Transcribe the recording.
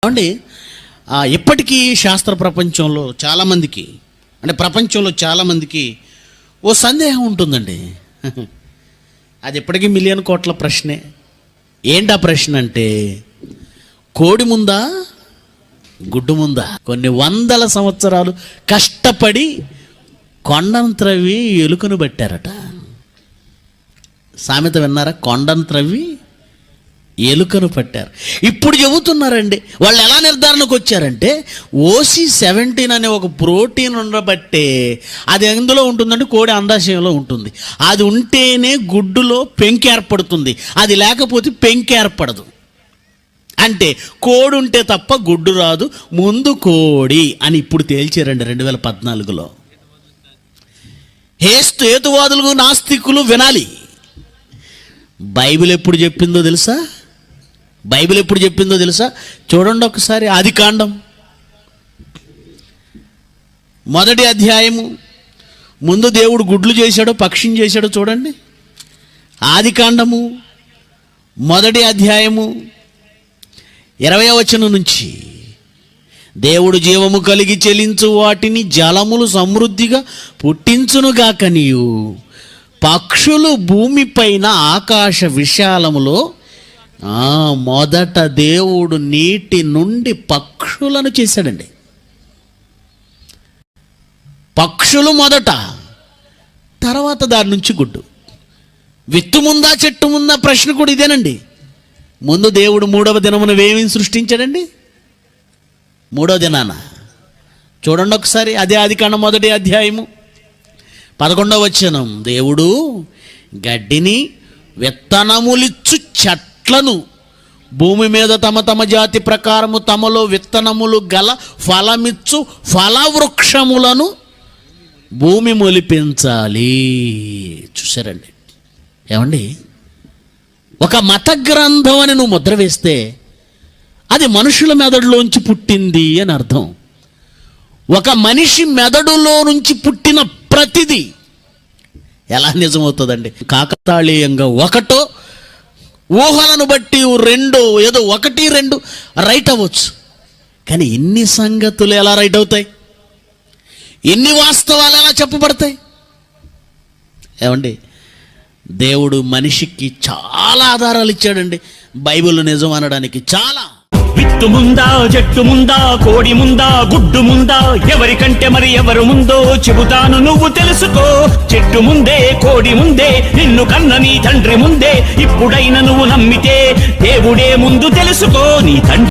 అండి ఇప్పటికీ శాస్త్ర ప్రపంచంలో చాలామందికి, అంటే ప్రపంచంలో చాలామందికి ఓ సందేహం ఉంటుందండి. అది ఇప్పటికీ మిలియన్ కోట్ల ప్రశ్నే. ఏంటి ఆ ప్రశ్న అంటే, కోడి ముందా గుడ్డు ముందా? కొన్ని వందల సంవత్సరాలు కష్టపడి కొండను త్రవ్వి ఎలుకను పట్టారట. సామెత విన్నారా? కొండను త్రవ్వి ఎలుకను పట్టారు. ఇప్పుడు చెబుతున్నారండి, వాళ్ళు ఎలా నిర్ధారణకు వచ్చారంటే, OC17 అనే ఒక ప్రోటీన్ ఉండబట్టే అది ఎందులో ఉంటుందంటే కోడి అండాశయంలో ఉంటుంది. అది ఉంటేనే గుడ్డులో పెంకి ఏర్పడుతుంది, అది లేకపోతే పెంకి ఏర్పడదు. అంటే కోడి ఉంటే తప్ప గుడ్డు రాదు, ముందు కోడి అని ఇప్పుడు తేల్చారండి 2014లో. హేతువాదులు నాస్తికులు వినాలి. బైబిల్ ఎప్పుడు చెప్పిందో తెలుసా? చూడండి ఒకసారి. ఆదికాండం 1వ అధ్యాయము. ముందు దేవుడు గుడ్లు చేశాడో పక్షిని చేశాడో చూడండి. ఆదికాండము 1వ అధ్యాయము 20వ వచనం నుంచి, దేవుడు జీవము కలిగి చెలించు వాటిని జలములు సమృద్ధిగా పుట్టించునుగాకనియు, పక్షులు భూమిపైన ఆకాశ విశాలములో మొదట దేవుడు నీటి నుండి పక్షులను చేశాడండి. పక్షులు మొదట, తర్వాత దాని నుంచి గుడ్డు. విత్తు ముందా చెట్టు ముందా ప్రశ్న కూడా ఇదేనండి. ముందు దేవుడు 3వ దినమున ఏమేమి సృష్టించాడండి? 3వ దినాన. చూడండి ఒకసారి. అదే ఆదికాండం 1వ అధ్యాయము 11వ వచనం. దేవుడు గడ్డిని విత్తనములిచ్చు చెట్లను భూమి మీద తమ జాతి ప్రకారము తమలో విత్తనములు గల ఫలమిచ్చు ఫలవృక్షములను భూమి మొలిపించాలి. చూసారండి ఏమండి? ఒక మత గ్రంథం అని నువ్వు ముద్ర వేస్తే అది మనుషుల మెదడులోంచి పుట్టింది అని అర్థం. ఒక మనిషి మెదడులో నుంచి పుట్టిన ప్రతిదీ ఎలా నిజమవుతుందండి? కాకతాళీయంగా ఒకటో, ఊహలను బట్టి రెండో, ఏదో 1-2 రైట్ అవ్వచ్చు. కానీ ఇన్ని సంగతులు ఎలా రైట్ అవుతాయి? ఇన్ని వాస్తవాలు ఎలా చెప్పబడతాయి? ఏమండి, దేవుడు మనిషికి చాలా ఆధారాలు ఇచ్చాడండి బైబిల్ నిజం అనడానికి. చాలా. విత్తు ముందా, జట్టు ముందా, కోడి ముందా, గుడ్డు ముందా, ఎవరికంటే మరి ఎవరు ముందో చెబుతాను, నువ్వు తెలుసుకో. చెట్టు ముందే, కోడి ముందే, నిన్ను కన్న నీ తండ్రి ముందే. ఇప్పుడైనా నువ్వు నమ్మితే దేవుడే ముందు తెలుసుకో. నీ తండ్రి